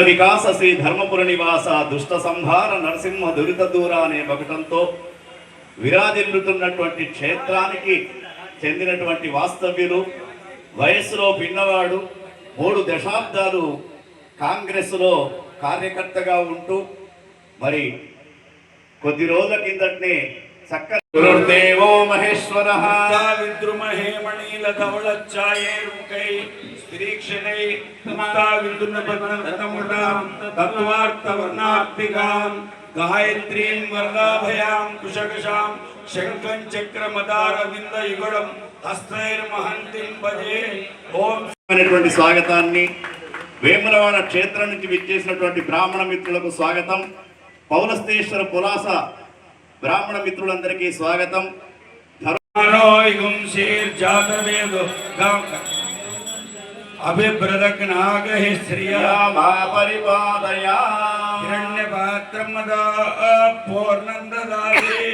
వికాస శ్రీ ధర్మపుర నివాస దుష్ట సంహార నరసింహ దురిత దూర అనే బకటంతో విరాజిల్లుతున్నటువంటి క్షేత్రానికి చెందినటువంటి వాస్తవ్యులు, వయస్సులో పిన్నవాడు, 3 దశాబ్దాలు కాంగ్రెస్లో కార్యకర్తగా ఉంటూ మరి కొద్ది రోజుల కిందటనే గురుర్దేవో మహేశ్వరః విద్రుమహే మణిలధవళఛాయేరుకై శ్రీక్షణై తత్వావిదున్నపదనముడాం తత్వార్థవర్ణార్తిగాం గాయత్రీం వరదాభయాం కుశకశాం శంఖం చక్రమదారవింద యుగళం హస్తైర్మహంతిం భజే. ఓం అనేటువంటి స్వాగతాన్ని వేములవాడ క్షేత్రం నుంచి విచ్చేసినటువంటి బ్రాహ్మణ మిత్రులకు స్వాగతం. పౌలస్తేశ్వర పులాస బ్రాహ్మణ మిత్రులందరికీ స్వాగతం. అభిభ్రదగ్నాగహి శ్రియా హిరణ్యపాత్రమదా పూర్ణందదాసి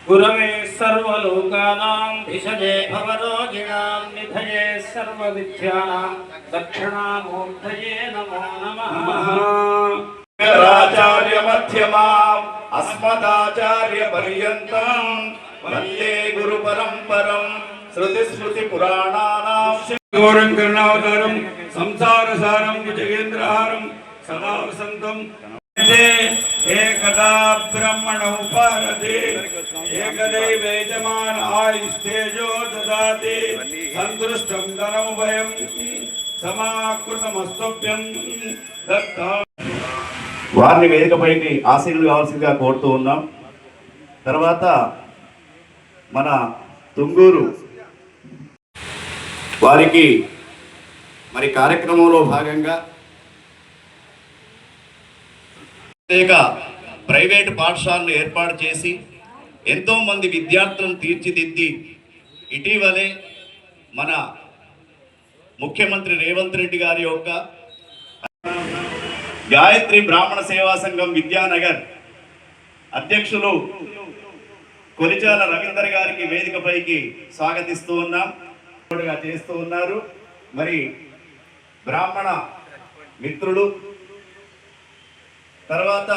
గురవే సర్వలోకానాం భిషజే భవరోగిణాం నిధయే సర్వవిద్యానాం దక్షిణామూర్తయే నమో నమః. ఆచార్య మధ్యమాం అస్మదాచార్య పర్యంతం వందే గురు పరంపరం శృతి స్మృతి పురాణానాం గౌరం కరుణావతారం సంసారసారం భుజగేంద్రహారం సదా వసంతం ఏకదా బ్రహ్మణౌ పారతే ఏకదైవేజమాన ఆయుస్తేజో దదాతి సంతృష్టం ధనౌ భయం సమాకృతమస్తభ్యం దత్తా. వారిని వేదికపైకి ఆశీనులు కావాల్సిందిగా కోరుతూ ఉన్నాం. తర్వాత మన తుంగూరు వారికి మరి కార్యక్రమంలో భాగంగా ప్రత్యేక ప్రైవేటు పాఠశాలను ఏర్పాటు చేసి ఎంతోమంది విద్యార్థులను తీర్చిదిద్ది ఇటీవలే మన ముఖ్యమంత్రి రేవంత్ రెడ్డి గారి యొక్క గాయత్రి బ్రాహ్మణ సేవా సంఘం విద్యానగర్ అధ్యక్షులు కొలిచాల రవీందర్ గారికి వేదికపైకి స్వాగతిస్తూ ఉన్నాం. చేస్తూ ఉన్నారు. మరి బ్రాహ్మణ మిత్రులు తర్వాత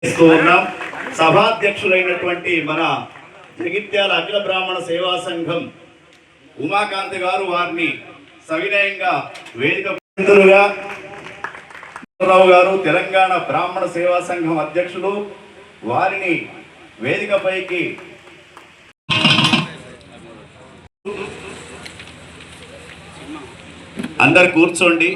చేస్తూ ఉన్నాం. సభాధ్యక్షులైనటువంటి మన జగిత్యాల అఖిల బ్రాహ్మణ సేవా సంఘం ఉమాకాంత్ గారు వారిని సవినయంగా వేదిక మిత్రులుగా రావు గారు తెలంగాణ బ్రాహ్మణ సేవా సంఘం అధ్యక్షులు వారిని వేదికపైకి అందరు కూర్చోండి.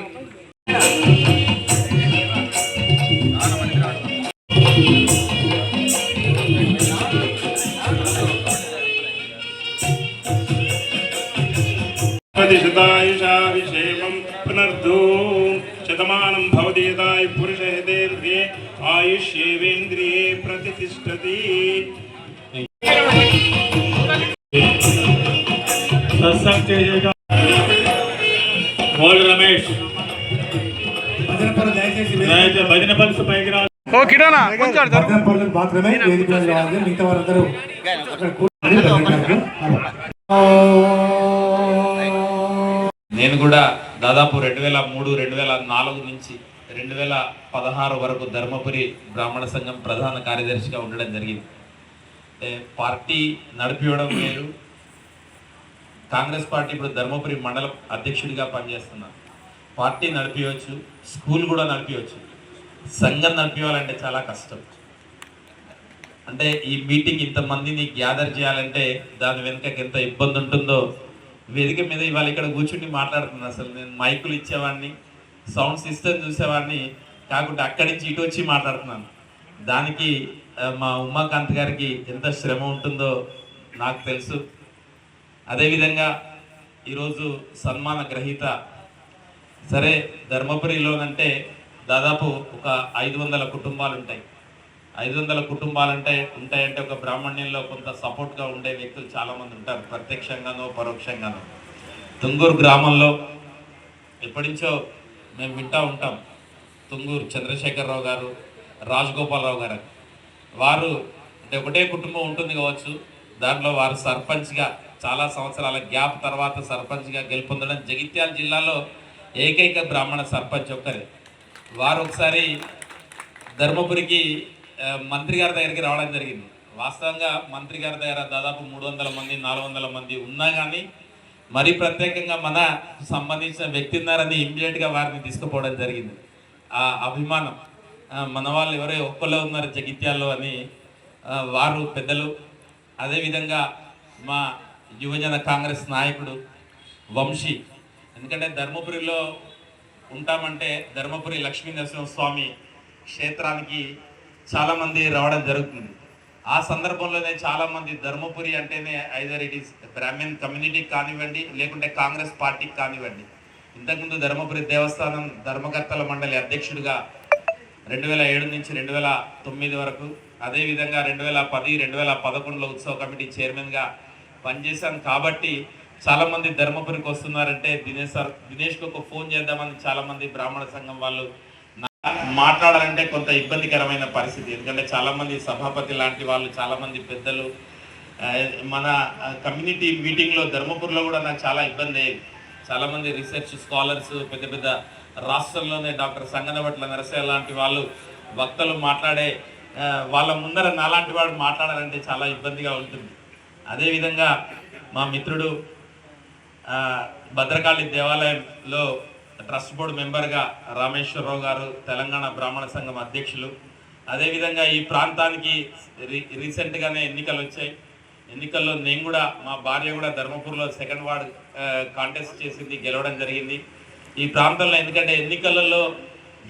శతమానం భవతి యదాయు పురుషేంద్రియే ఆయుష్యేవేంద్రియే ప్రతిష్టతి. సత్సంగ్ చేసేగా రమేష్ భజన పలుసు పైకి రా. మాత్రమే మిగతా వారందరూ నేను కూడా దాదాపు 2003-2004 నుంచి 2016 వరకు ధర్మపురి బ్రాహ్మణ సంఘం ప్రధాన కార్యదర్శిగా ఉండడం జరిగింది. పార్టీ నడిపివ్వడం వేరు. కాంగ్రెస్ పార్టీ ఇప్పుడు ధర్మపురి మండల అధ్యక్షుడిగా పనిచేస్తున్నాను. పార్టీ నడిపించవచ్చు, స్కూల్ కూడా నడిపించవచ్చు. సంఘం నడిపించాలంటే చాలా కష్టం. అంటే ఈ మీటింగ్ ఇంతమందిని గ్యాదర్ చేయాలంటే దాని వెనుక ఎంత ఇబ్బంది ఉంటుందో వేదిక మీద ఇవాళ ఇక్కడ కూర్చుని మాట్లాడుతున్నాను. అసలు నేను మైకులు ఇచ్చేవాడిని, సౌండ్ సిస్టమ్ చూసేవాడిని కాకుండా అక్కడి నుంచి ఇటు వచ్చి మాట్లాడుతున్నాను. దానికి మా ఉమాకాంత్ గారికి ఎంత శ్రమ ఉంటుందో నాకు తెలుసు. అదేవిధంగా ఈరోజు సన్మాన గ్రహీత సరే ధర్మపురిలోనంటే దాదాపు ఒక 500 కుటుంబాలు ఉంటాయి. 500 కుటుంబాలు ఉంటాయంటే ఒక బ్రాహ్మణ్యంలో కొంత సపోర్ట్గా ఉండే వ్యక్తులు చాలామంది ఉంటారు, ప్రత్యక్షంగానో పరోక్షంగానో. తుంగూరు గ్రామంలో ఎప్పటి నుంచో మేము వింటూ ఉంటాం. తుంగూరు చంద్రశేఖరరావు గారు, రాజగోపాలరావు గారు వారు అంటే ఒకటే కుటుంబం ఉంటుంది కావచ్చు. దాంట్లో వారు సర్పంచ్గా చాలా సంవత్సరాల గ్యాప్ తర్వాత సర్పంచ్గా గెలుపొందడం జగిత్యాల జిల్లాలో ఏకైక బ్రాహ్మణ సర్పంచ్ ఒక్కరే. వారు ఒకసారి ధర్మపురికి మంత్రి గారి దగ్గరికి రావడం జరిగింది. వాస్తవంగా మంత్రి గారి దగ్గర దాదాపు 300 మంది 400 మంది ఉన్నా కానీ మరీ ప్రత్యేకంగా మన సంబంధించిన వ్యక్తి ఉన్నారని ఇమ్మీడియట్గా వారిని తీసుకుపోవడం జరిగింది. ఆ అభిమానం మన వాళ్ళు ఎవరో ఒక్కళ్ళే ఉన్నారు జగిత్యాల్లో అని వారు పెద్దలు. అదేవిధంగా మా యువజన కాంగ్రెస్ నాయకుడు వంశీ, ఎందుకంటే ధర్మపురిలో ఉంటామంటే ధర్మపురి లక్ష్మీ నరసింహస్వామి క్షేత్రానికి చాలామంది రావడం జరుగుతుంది. ఆ సందర్భంలోనే చాలామంది ధర్మపురి అంటేనే ఐదర్ ఇట్ ఈస్ బ్రాహ్మణ్ కమ్యూనిటీకి కానివ్వండి, లేకుంటే కాంగ్రెస్ పార్టీకి కానివ్వండి. ఇంతకుముందు ధర్మపురి దేవస్థానం ధర్మకర్తల మండలి అధ్యక్షుడిగా 2007 నుంచి 2009 వరకు, అదేవిధంగా 2010, 2011లో ఉత్సవ కమిటీ చైర్మన్గా పనిచేశాను. కాబట్టి చాలామంది ధర్మపురికి వస్తున్నారంటే దినేష్కి ఒక ఫోన్ చేద్దామని చాలామంది బ్రాహ్మణ సంఘం వాళ్ళు మాట్లాడాలంటే కొంత ఇబ్బందికరమైన పరిస్థితి. ఎందుకంటే చాలామంది సభాపతి లాంటి వాళ్ళు, చాలామంది పెద్దలు మన కమ్యూనిటీ మీటింగ్లో ధర్మపురిలో కూడా నాకు చాలా ఇబ్బంది అయ్యేది. చాలామంది రీసెర్చ్ స్కాలర్స్, పెద్ద పెద్ద రాష్ట్రంలోనే డాక్టర్ సంగనవట్ల నరసయ్య లాంటి వాళ్ళు వక్తలు మాట్లాడే వాళ్ళ ముందర నాలాంటి వాడు మాట్లాడాలంటే చాలా ఇబ్బందిగా ఉంటుంది. అదేవిధంగా మా మిత్రుడు భద్రకాళి దేవాలయంలో ట్రస్ట్ బోర్డు మెంబర్గా రామేశ్వరరావు గారు, తెలంగాణ బ్రాహ్మణ సంఘం అధ్యక్షులు. అదేవిధంగా ఈ ప్రాంతానికి రీసెంట్గానే ఎన్నికలు వచ్చాయి. ఎన్నికల్లో నేను కూడా, మా భార్య కూడా ధర్మపురిలో 2nd వార్డ్ కాంటెస్ట్ చేసింది, గెలవడం జరిగింది. ఈ ప్రాంతంలో ఎందుకంటే ఎన్నికలలో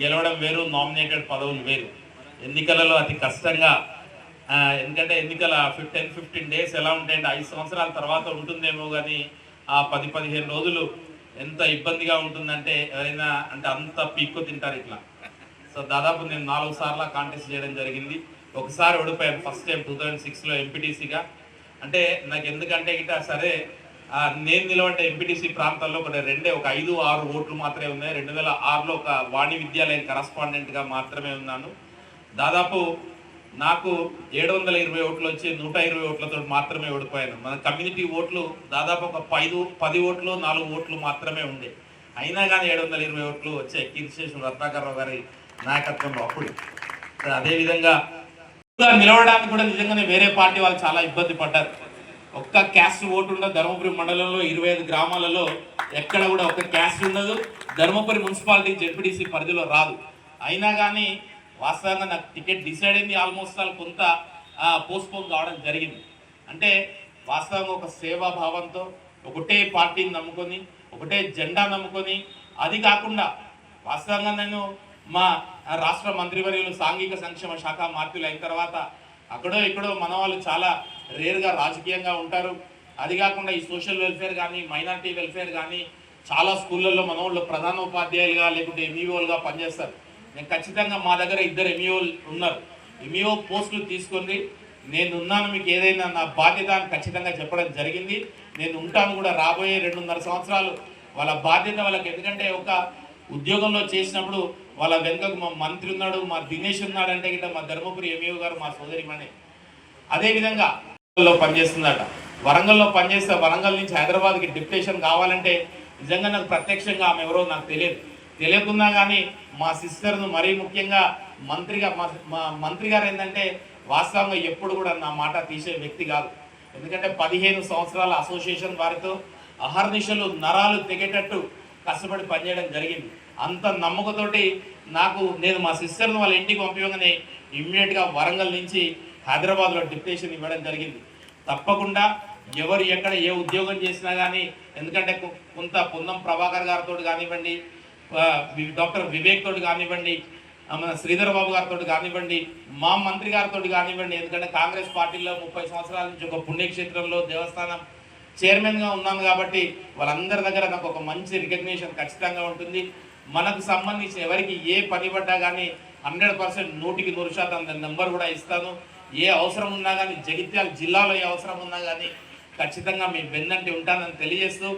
గెలవడం వేరు, నామినేటెడ్ పదవులు వేరు. ఎన్నికలలో అతి కష్టంగా, ఎందుకంటే ఎన్నికల 10-15 డేస్ ఎలా ఉంటాయంటే 5 సంవత్సరాల తర్వాత ఉంటుందేమో, కానీ ఆ 10-15 రోజులు ఎంత ఇబ్బందిగా ఉంటుందంటే ఎవరైనా అంటే అంత పీక్కు తింటారు ఇట్లా. సో దాదాపు నేను 4 సార్లు కాంటెస్ట్ చేయడం జరిగింది. ఒకసారి ఓడిపోయాను ఫస్ట్ టైం 2006లో ఎంపీటీసీగా. అంటే నాకు ఎందుకంటే గిట్ట సరే నేను నిలబడ్డ ఎంపీటీసీ ప్రాంతాల్లో ఒక 5-6 ఓట్లు మాత్రమే ఉన్నాయి. 2006లో ఒక వాణి విద్యాలయం కరస్పాండెంట్గా మాత్రమే ఉన్నాను. దాదాపు నాకు 720 ఓట్లు వచ్చి 120 ఓట్లతో మాత్రమే ఓడిపోయాను. మన కమ్యూనిటీ ఓట్లు దాదాపు ఒక 10 ఓట్లు 4 ఓట్లు మాత్రమే ఉండే. అయినా కానీ 720 ఓట్లు వచ్చాయి కీర్తిశేషులు రత్నాకర్రావు గారి నాయకత్వంలో అప్పుడు. అదేవిధంగా నిలవడానికి కూడా నిజంగానే వేరే పార్టీ వాళ్ళు చాలా ఇబ్బంది పడ్డారు. ఒక్క క్యాస్ట్ ఓటు ఉండదు ధర్మపురి మండలంలో. 25 గ్రామాలలో ఎక్కడ కూడా ఒక్క క్యాస్ట్ ఉండదు. ధర్మపురి మున్సిపాలిటీ జెడ్పీటీసీ పరిధిలో రాదు. అయినా కానీ వాస్తవంగా నాకు టికెట్ డిసైడ్ అయింది. ఆల్మోస్ట్ కొంత పోస్ట్పోన్ కావడం జరిగింది. అంటే వాస్తవంగా ఒక సేవాభావంతో ఒకటే పార్టీని నమ్ముకొని, ఒకటే జెండా నమ్ముకొని, అది కాకుండా వాస్తవంగా నేను మా రాష్ట్ర మంత్రివర్యులు సాంఘిక సంక్షేమ శాఖ మార్పులు అయిన తర్వాత అక్కడో ఇక్కడో మన వాళ్ళు చాలా రేర్గా రాజకీయంగా ఉంటారు. అది కాకుండా ఈ సోషల్ వెల్ఫేర్ కానీ, మైనారిటీ వెల్ఫేర్ కానీ చాలా స్కూళ్ళల్లో మన వాళ్ళు ప్రధానోపాధ్యాయులుగా లేకుంటే ఎంఈఓలుగా పనిచేస్తారు. నేను ఖచ్చితంగా మా దగ్గర 2 ఎంఈఓలు ఉన్నారు. ఎంఈఓ పోస్టులు తీసుకొని నేను ఉన్నాను, మీకు ఏదైనా నా బాధ్యత అని ఖచ్చితంగా చెప్పడం జరిగింది. నేను ఉంటాను కూడా రాబోయే 2.5 సంవత్సరాలు వాళ్ళ బాధ్యత వాళ్ళకి. ఎందుకంటే ఒక ఉద్యోగంలో చేసినప్పుడు వాళ్ళ వెనుకకు మా మంత్రి ఉన్నాడు, మా దినేష్ ఉన్నాడు అంటే గిట్ట మా ధర్మపురి ఎంఈఓ గారు మా సోదరిమణి. అదేవిధంగా పనిచేస్తుందట. వరంగల్లో పనిచేస్తే వరంగల్ నుంచి హైదరాబాద్కి డిప్యుటేషన్ కావాలంటే నిజంగా నాకు ప్రత్యక్షంగా ఆమె ఎవరో నాకు తెలియకున్నా కానీ మా సిస్టర్ను మరీ ముఖ్యంగా మా మంత్రి గారు ఏంటంటే వాస్తవంగా ఎప్పుడు కూడా నా మాట తీసే వ్యక్తి కాదు. ఎందుకంటే 15 సంవత్సరాల అసోసియేషన్ వారితో అహర్నిశలు నరాలు తెగేటట్టు కష్టపడి పనిచేయడం జరిగింది. అంత నమ్మకంతోటి నేను మా సిస్టర్ను వాళ్ళ ఇంటికి పంపించగానే ఇమ్మీడియట్గా వరంగల్ నుంచి హైదరాబాద్లో డిప్యుటేషన్ ఇవ్వడం జరిగింది. తప్పకుండా ఎవరు ఎక్కడ ఏ ఉద్యోగం చేసినా కానీ, ఎందుకంటే కొంత పొన్నం ప్రభాకర్ గారితో కానివ్వండి, డాక్టర్ వివేక్ తోటి కానివ్వండి, మన శ్రీధర్ బాబు గారితో కానివ్వండి, మా మంత్రి గారితో కానివ్వండి, ఎందుకంటే కాంగ్రెస్ పార్టీలో 30 సంవత్సరాల నుంచి ఒక పుణ్యక్షేత్రంలో దేవస్థానం చైర్మన్గా ఉన్నాను కాబట్టి వాళ్ళందరి దగ్గర నాకు ఒక మంచి రికగ్నిషన్ ఖచ్చితంగా ఉంటుంది. మనకు సంబంధించి ఎవరికి ఏ పని పడ్డా కానీ 100% 100% నెంబర్ కూడా ఇస్తాను. ఏ అవసరం ఉన్నా కానీ, జగిత్యాల జిల్లాలో ఏ అవసరం ఉన్నా కానీ ఖచ్చితంగా మీ వెన్నంటి ఉంటానని తెలియజేస్తూ